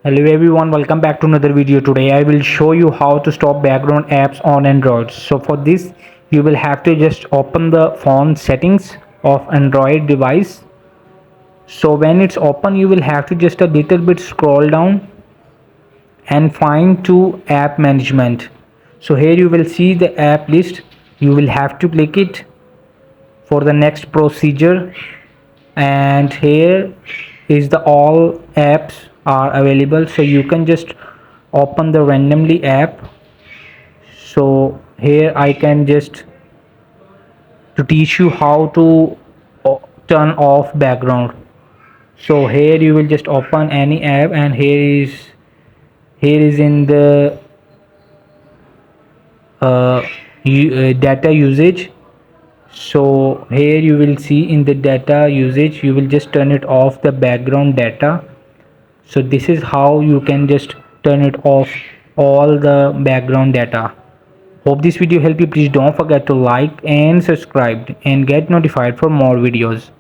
Hello everyone, welcome back to another video. Today I will show you how to stop background apps on Android. So for this you will have to just open the phone settings of Android device. So when it's open you will have to just a little bit scroll down and find to app management. So here you will see the app list. You will have to click it for the next procedure, and here is the all apps are available, so you can just open the randomly app. So here I can just to teach you how to turn off background. So here you will just open any app, and here is in the data usage. So here you will see in the data usage you will just turn it off the background data. So this is how you can just turn it off all the background data. Hope this video helped you. Please don't forget to like and subscribe and get notified for more videos.